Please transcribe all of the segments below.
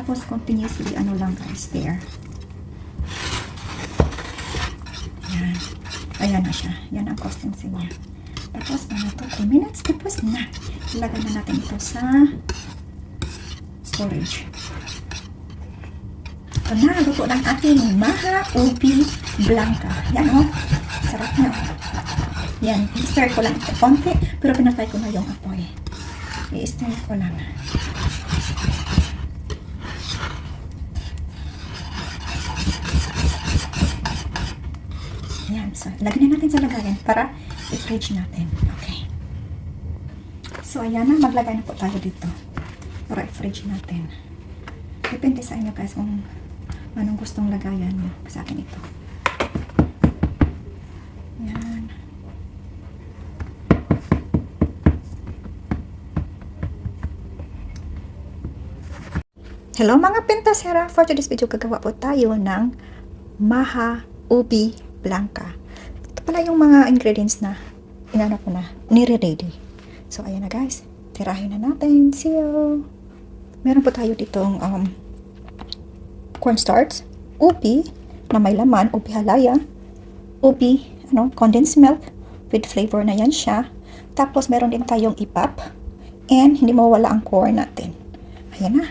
Tapos, continuously, ano lang guys, there. Yan. Ayan na siya. Yan ang consistency niya. Tapos, ano to? 3 minutes. Tapos na. Ilagay na natin ito sa storage. Ito na. Luto ng ating Maha Ubi Blanca. Yan o. Sarap na. Yan. I-stir ko lang ito konti. Pero pinatay ko na yung apoy. I-stir ko lang. Yan. So, lagyan na natin sa lagayan para i-fridge natin. Okay. So, ayan na. Maglagay na po tayo dito. Para i-fridge natin. Depende sa inyo guys kung anong gustong lagayan nyo. Sa akin ito. Yan. Hello mga pintasera. For today's video, gagawa po tayo ng Maha Ubi Blanca. Ito pala yung mga ingredients na inano ko na, nire-ready. So, ayan na guys. Tirahin na natin. See you! Meron po tayo ditong cornstarch, ubi na may laman, ubi halaya, ubi, condensed milk with flavor na yan siya. Tapos, meron din tayong ipap and hindi mawala ang corn natin. Ayan na.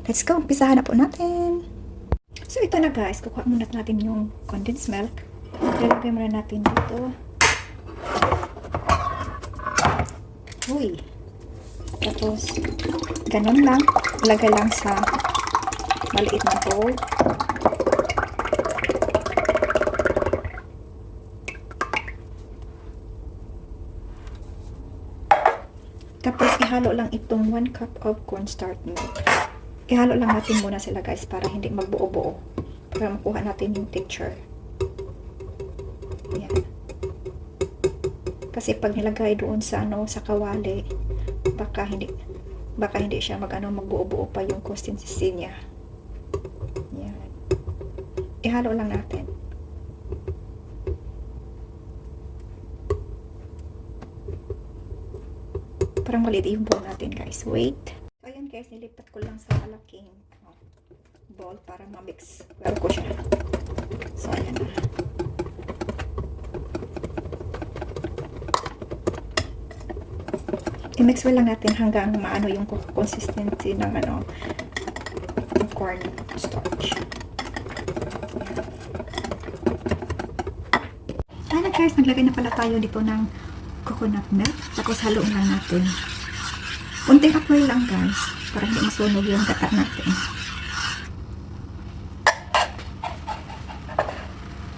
Let's go. Umpisahan na po natin. So, ito na guys. Kukuha muna natin yung condensed milk. Ilagay muna natin dito. Uy. Tapos, ganun lang. Ilagay lang sa maliit na bowl. Tapos, ihalo lang itong 1 cup of cornstarch milk. Ihalo lang natin muna sila guys para hindi magbuo-buo. Para makuha natin yung texture. Yan. Kasi pag nilagay doon sa sa kawali, baka hindi siya magbuo-buo pa yung consistency niya. Yan. Ihalo lang natin. Parang maliit yung bowl natin guys. Wait. So, ayan guys, nilipat ko lang sa malaking bowl para ma-mix. Pero ko siya. So, ayan na. I-mix well lang natin hanggang maano yung consistency ng corn starch. Ayan na guys, naglagay na pala tayo dito ng coconut milk. Tapos haluin lang natin. Unting apoy lang guys, para hindi masunog yung gata natin.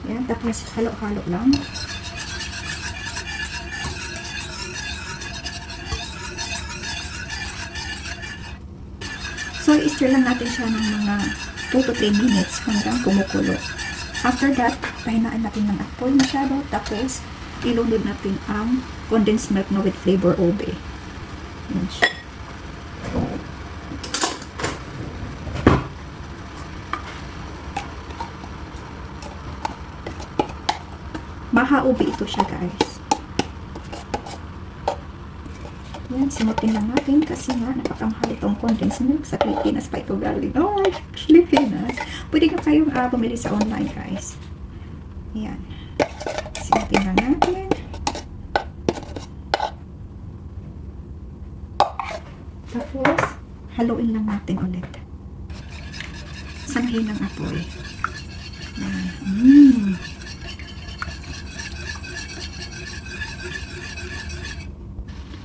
Yan, tapos halo-halo lang. So, i-stir lang natin siya ng mga 2 to 3 minutes hanggang kumukulo. After that, pahinaan natin ng apoy masyado. Tapos, ilunod natin ang condensed milk na with flavor ube. Yan siya. Maha ube ito siya guys. Yan, simutin lang natin kasi nga napakamahal itong condensed milk sa Pilipinas pa ito galing. Oh, Pilipinas. Pwede ka kayong bumili sa online guys. Yan. Simutin lang natin. Tapos, haluin lang natin ulit. Sanghin ng apoy. Yan.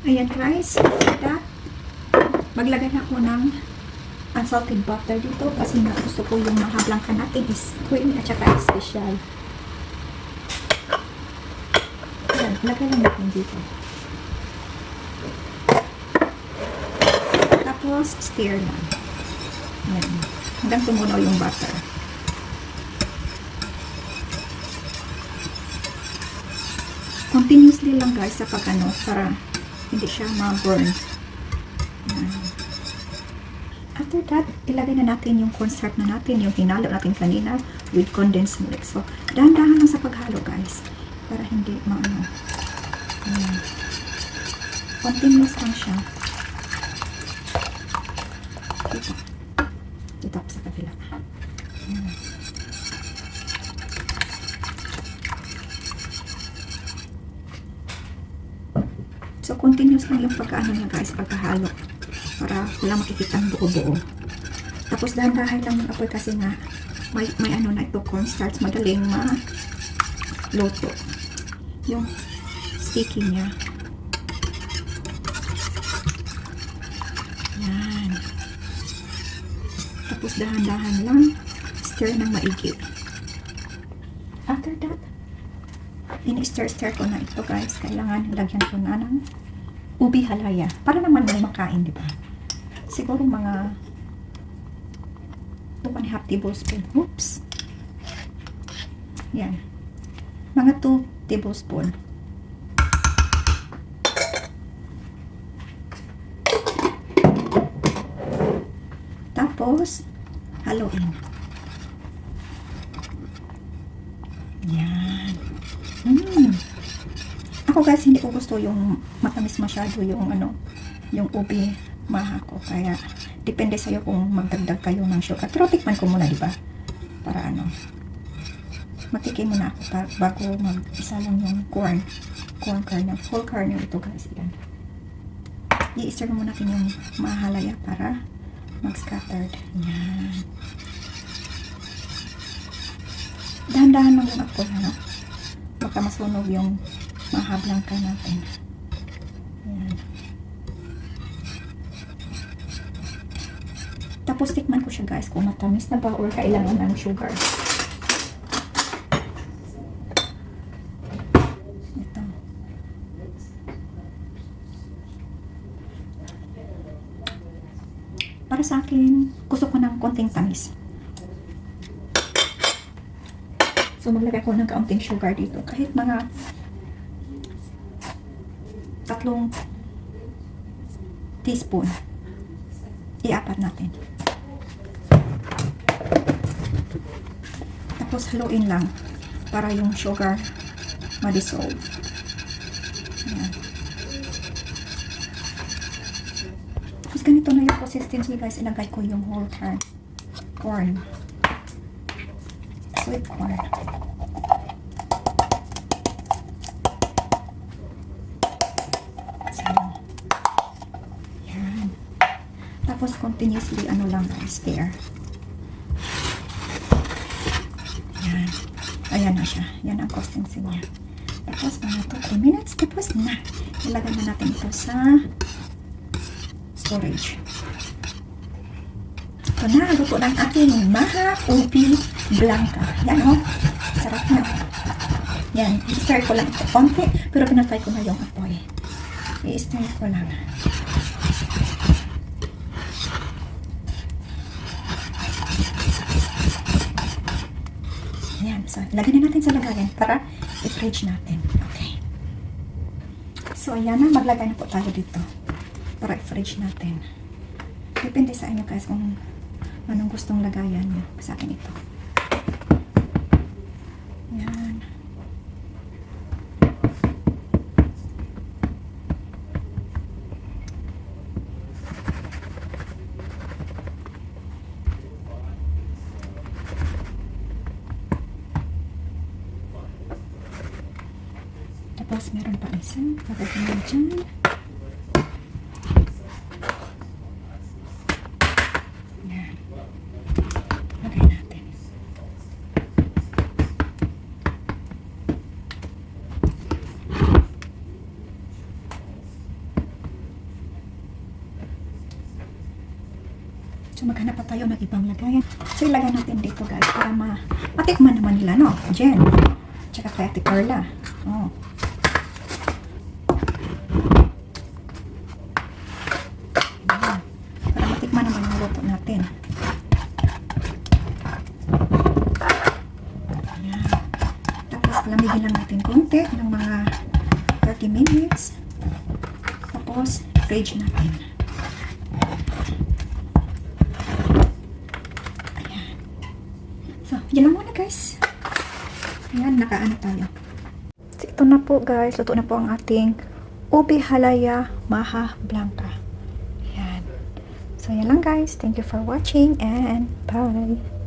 Ayan guys, that, maglagay na ako ng unsalted butter dito kasi nga gusto ko yung Maha Blanca natin is creamy at saka special. Ayan, lagay lang natin dito. Tapos, stir lang. Ayan, hanggang tumunaw yung butter. Continuously lang guys sa pagano para hindi siya ma-burn. After that, ilagay na natin yung cornstarch na natin, yung hinalo natin kanina with condensed milk. So, dahan-dahan lang sa paghalo guys para hindi maano. Continuous lang siya. Dito ako sa kabila. Ayan. So, continuous lang yung pagkaano niya guys, pagkahalo. Para wala makikita ang buo-buo. Tapos dahan-dahan lang yung apoy kasi nga may ano na ito, cornstarch, madaling ma-luto. Yung sticky niya. Yan. Tapos dahan-dahan lang, stir ng maigi. After that, ini-stir-stir ko na ito guys. Kailangan lagyan ko na ng ubi halaya. Para naman may makain, di ba? Siguro mga 2.5 tablespoon. Oops. Yan. Mga 2 tablespoon. Tapos, haluin. Yan. Ako guys, hindi ko gusto yung matamis masyado yung ano, yung ubi maha ko. Kaya, depende sa'yo kung magdagdag kayo ng sugar. Pero tikman ko muna, di ba? Para ano, matikim muna ako bago mag-isa lang yung corn kernel. Whole kernel ito guys. Yan. I-stir muna natin yung mahalaya para mag-scattered. Yan. Dahan-dahan lang yung ako, ano? Baka masunog yung mahablang ka natin. Yan. Tapos tikman ko siya guys kung matamis na ba or kailangan ng sugar. Ito. Para sa akin, gusto ko ng konting tamis. So maglagay ko ng kaunting sugar dito. Kahit mga 3 teaspoon. I-apat natin. Tapos haluin lang para yung sugar ma-dissolve. Ayan. Tapos ganito na yung consistency guys. Ilagay ko yung whole corn. Sweet corn. Tapos continuously ano lang stir. Yan. Ayan na siya. Yan ang consistency niya. Tapos mga 2-3 minutes. Tapos na. Ilagay na natin ito sa storage. Ito na. Luto ng ating maha ubi blanca. Yan o. Sarap na. Yan. I-stir ko lang ito konti. Pero pinatay ko na yung apoy. I-stir ko lang. Ayan, so lagyan na natin sa lagayan para i-fridge natin. Okay. So, ayan na, maglagay na po tayo dito para i-fridge natin. Depende sa inyo guys kung anong gustong lagayan nyo. Sa akin ito. Ayan. Tapos, meron pa isa. Lagay ko na dyan. Yan. Lagay natin. So, maghanap pa tayo ng ibang lagayan. So, ilagay natin dito guys para matikman naman nila, no? Jen. Tsaka kay Ate Carla. Oh. Natin. Ayan. Tapos lamigin lang natin konti ng mga 30 minutes. Tapos fridge natin. Ayan. So, yan lang muna guys. Ayan, nakaano tayo. So, ito na po guys. Luto na po ang ating ubi halaya maha blanca. So, So, yan lang guys. Thank you for watching and bye!